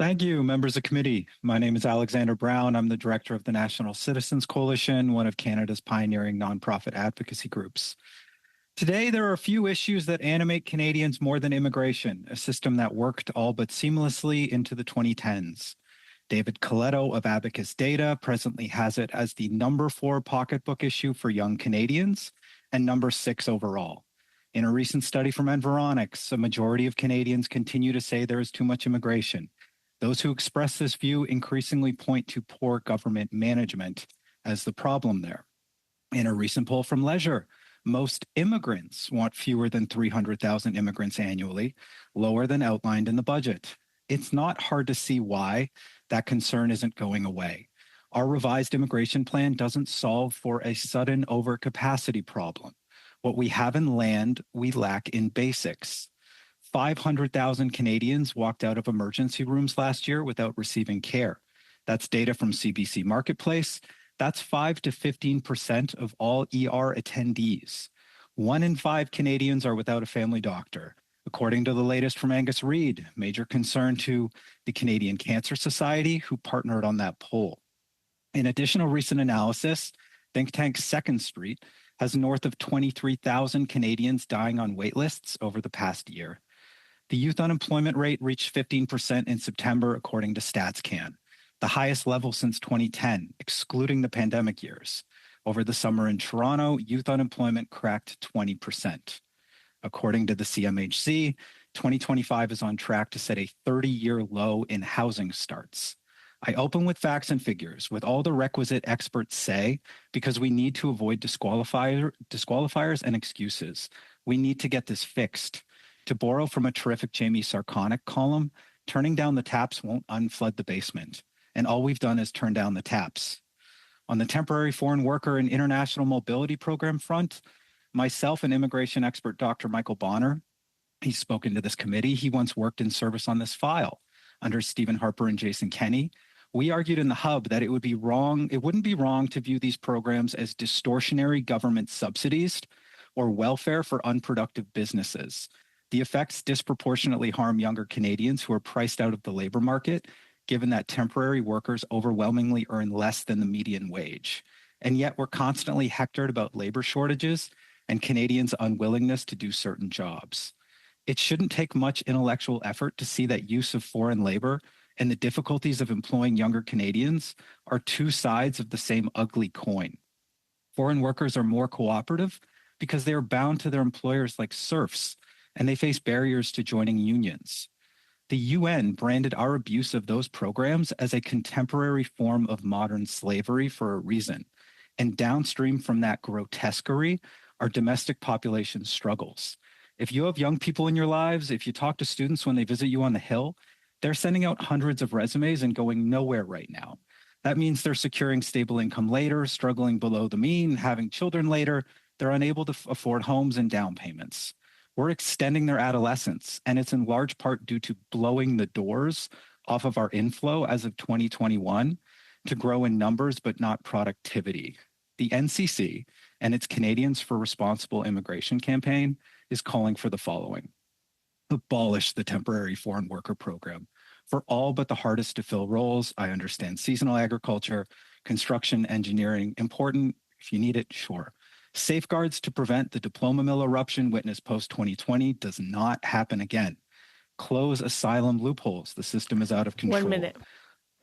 Thank you, members of committee. My name is Alexander Brown. I'm the director of the National Citizens Coalition, one of Canada's pioneering nonprofit advocacy groups. Today, there are a few issues that animate Canadians more than immigration, a system that worked all but seamlessly into the 2010s. David Coletto of Abacus Data presently has it as the #4 pocketbook issue for young Canadians and #6 overall. In a recent study from Environics, a majority of Canadians continue to say there is too much immigration. Those who express this view increasingly point to poor government management as the problem there. In a recent poll from Leisure, most immigrants want fewer than 300,000 immigrants annually, lower than outlined in the budget. It's not hard to see why that concern isn't going away. Our revised immigration plan doesn't solve for a sudden overcapacity problem. What we have in land, we lack in basics. 500,000 Canadians walked out of emergency rooms last year without receiving care. That's data from CBC Marketplace. That's 5 to 15% of all ER attendees. 1 in 5 Canadians are without a family doctor. According to the latest from Angus Reid, major concern to the Canadian Cancer Society, who partnered on that poll. In additional recent analysis, think tank Second Street has north of 23,000 Canadians dying on waitlists over the past year. The youth unemployment rate reached 15% in September, according to StatsCan, the highest level since 2010, excluding the pandemic years. Over the summer in Toronto, youth unemployment cracked 20%. According to the CMHC, 2025 is on track to set a 30-year low in housing starts. I open with facts and figures, with all the requisite experts say, because we need to avoid disqualifiers and excuses. We need to get this fixed. To borrow from a terrific Jamie Sarconic column, turning down the taps won't unflood the basement. And all we've done is turn down the taps. On the temporary foreign worker and international mobility program front, myself and immigration expert Dr. Michael Bonner, he's spoken to this committee. He once worked in service on this file under Stephen Harper and Jason Kenney. We argued in the Hub that it wouldn't be wrong to view these programs as distortionary government subsidies or welfare for unproductive businesses. The effects disproportionately harm younger Canadians who are priced out of the labor market, given that temporary workers overwhelmingly earn less than the median wage. And yet we're constantly hectored about labor shortages and Canadians' unwillingness to do certain jobs. It shouldn't take much intellectual effort to see that use of foreign labor and the difficulties of employing younger Canadians are two sides of the same ugly coin. Foreign workers are more cooperative because they are bound to their employers like serfs, and they face barriers to joining unions. The UN branded our abuse of those programs as a contemporary form of modern slavery for a reason. And downstream from that grotesquerie are domestic population struggles. If you have young people in your lives, if you talk to students when they visit you on the Hill, they're sending out hundreds of resumes and going nowhere right now. That means they're securing stable income later, struggling below the mean, having children later. They're unable to afford homes and down payments. We're extending their adolescence, and it's in large part due to blowing the doors off of our inflow as of 2021 to grow in numbers but not productivity. The NCC and its Canadians for Responsible Immigration campaign is calling for the following: abolish the temporary foreign worker program for all but the hardest to fill roles. I understand seasonal agriculture, construction, engineering, important. If you need it, sure. Safeguards to prevent the diploma mill eruption witnessed post-2020 does not happen again. Close asylum loopholes. The system is out of control. 1 minute.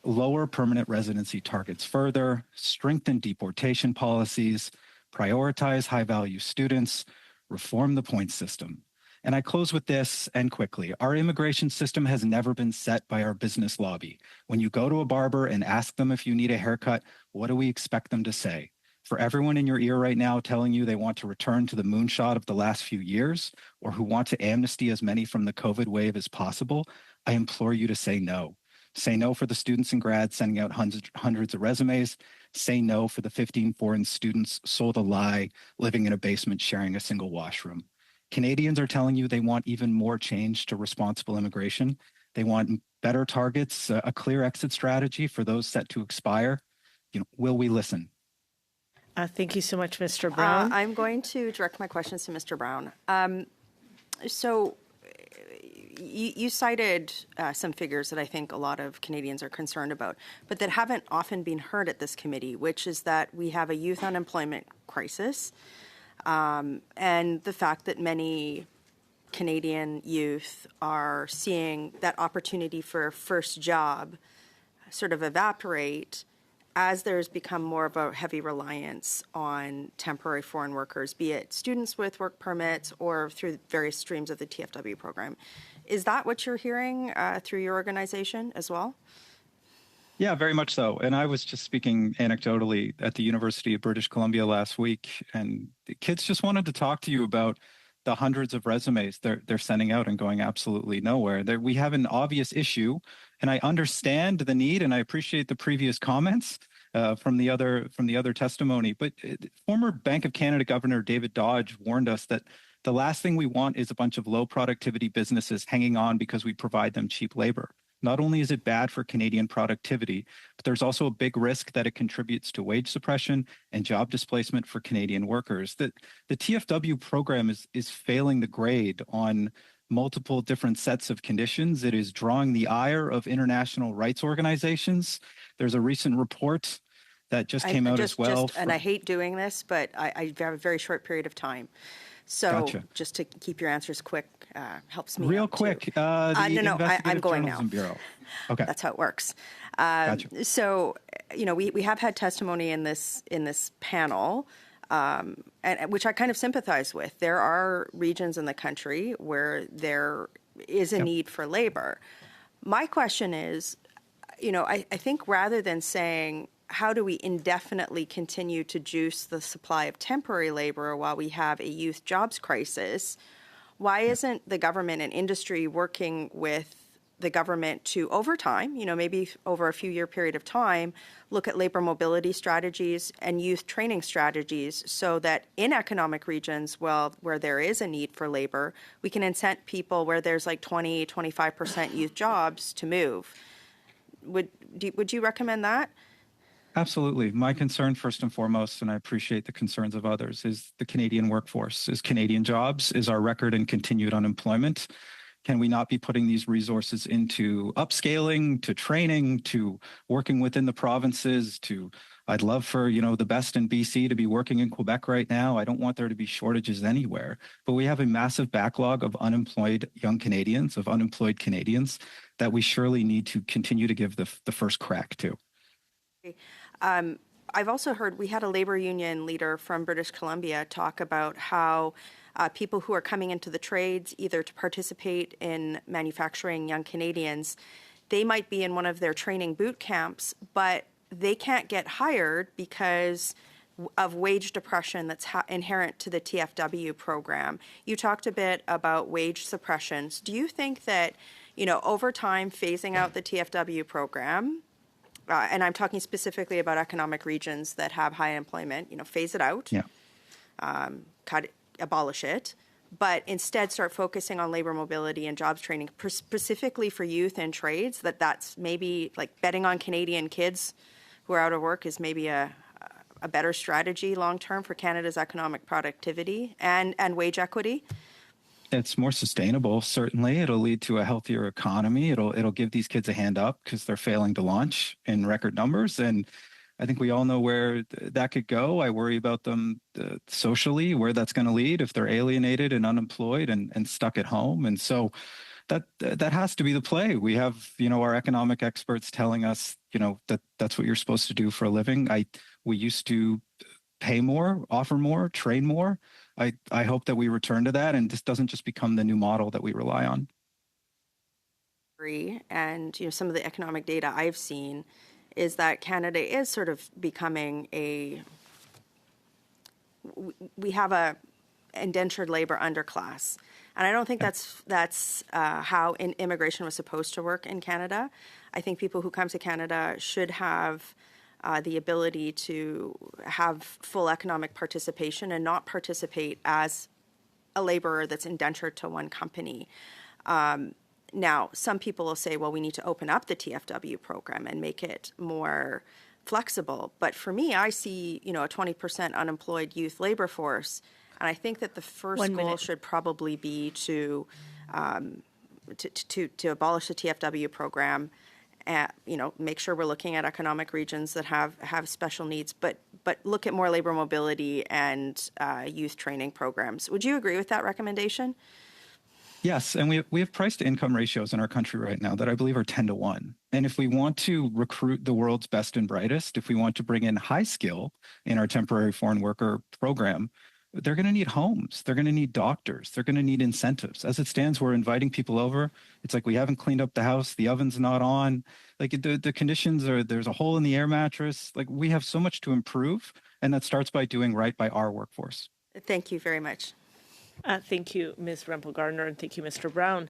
Lower permanent residency targets further, strengthen deportation policies, prioritize high-value students, reform the point system. And I close with this, and quickly. Our immigration system has never been set by our business lobby. When you go to a barber and ask them if you need a haircut, what do we expect them to say? For everyone in your ear right now telling you they want to return to the moonshot of the last few years, or who want to amnesty as many from the COVID wave as possible, I implore you to say no. Say no for the students and grads sending out hundreds of resumes. Say no for the 15 foreign students sold a lie, living in a basement, sharing a single washroom. Canadians are telling you they want even more change to responsible immigration. They want better targets, a clear exit strategy for those set to expire. Will we listen? Thank you so much, Mr. Brown. I'm going to direct my questions to Mr. Brown. So you cited some figures that I think a lot of Canadians are concerned about, but that haven't often been heard at this committee, which is that we have a youth unemployment crisis, and the fact that many Canadian youth are seeing that opportunity for a first job sort of evaporate as there's become more of a heavy reliance on temporary foreign workers, be it students with work permits or through various streams of the TFW program. Is that what you're hearing through your organization as well? Yeah, very much so. And I was just speaking anecdotally at the University of British Columbia last week, and the kids just wanted to talk to you about the hundreds of resumes they're sending out and going absolutely nowhere. We have an obvious issue, and I understand the need, and I appreciate the previous comments from the other testimony. But former Bank of Canada Governor David Dodge warned us that the last thing we want is a bunch of low productivity businesses hanging on because we provide them cheap labor. Not only is it bad for Canadian productivity, but there's also a big risk that it contributes to wage suppression and job displacement for Canadian workers. The TFW program is failing the grade on multiple different sets of conditions. It is drawing the ire of international rights organizations. There's a recent report that just came out as well. And I hate doing this, but I have a very short period of time. So Gotcha. Just to keep your answers quick helps me Real out quick. Too. No, I'm going now. Bureau. Okay. That's how it works. Gotcha. So, we have had testimony in this panel, and which I kind of sympathize with. There are regions in the country where there is a need for labor. My question is, I think rather than saying, how do we indefinitely continue to juice the supply of temporary labor while we have a youth jobs crisis, why isn't the government and industry working with the government to, over time, maybe over a few year period of time, look at labor mobility strategies and youth training strategies so that in economic regions, where there is a need for labor, we can incent people where there's like 20, 25% youth jobs to move. Would you recommend that? Absolutely. My concern, first and foremost, and I appreciate the concerns of others, is the Canadian workforce, is Canadian jobs, is our record in continued unemployment. Can we not be putting these resources into upscaling, to training, to working within the provinces, I'd love for, the best in BC to be working in Quebec right now. I don't want there to be shortages anywhere, but we have a massive backlog of unemployed young Canadians, of unemployed Canadians that we surely need to continue to give the first crack to. I've also heard, we had a labor union leader from British Columbia talk about how people who are coming into the trades, either to participate in manufacturing young Canadians, they might be in one of their training boot camps, but they can't get hired because of wage depression that's inherent to the TFW program. You talked a bit about wage suppressions. Do you think that, over time, phasing out the TFW program, and I'm talking specifically about economic regions that have high employment, phase it out, abolish it, but instead start focusing on labor mobility and jobs training, specifically for youth and trades, that's maybe like betting on Canadian kids who are out of work is maybe a better strategy long-term for Canada's economic productivity and wage equity? It's more sustainable, certainly. It'll lead to a healthier economy. It'll give these kids a hand up because they're failing to launch in record numbers. And I think we all know where that could go. I worry about them socially, where that's going to lead if they're alienated and unemployed and stuck at home. And so that has to be the play. We have, our economic experts telling us, that's what you're supposed to do for a living. We used to pay more, offer more, train more. I hope that we return to that and this doesn't just become the new model that we rely on. And some of the economic data I've seen is that Canada is sort of becoming we have a indentured labor underclass. And I don't think that's how immigration was supposed to work in Canada. I think people who come to Canada should have the ability to have full economic participation and not participate as a laborer that's indentured to one company. Now, some people will say, well, we need to open up the TFW program and make it more flexible. But for me, I see, a 20% unemployed youth labor force. And I think that the first goal should probably be to to abolish the TFW program, make sure we're looking at economic regions that have special needs, but look at more labor mobility and youth training programs. Would you agree with that recommendation? Yes, and we have price to income ratios in our country right now that I believe are 10 to 1. And if we want to recruit the world's best and brightest, if we want to bring in high skill in our temporary foreign worker program, they're going to need homes. They're going to need doctors. They're going to need incentives. As it stands, we're inviting people over. It's like we haven't cleaned up the house. The oven's not on. Like the conditions are, there's a hole in the air mattress. Like we have so much to improve. And that starts by doing right by our workforce. Thank you very much. Thank you, Ms. Rempel-Gardner, and thank you, Mr. Brown.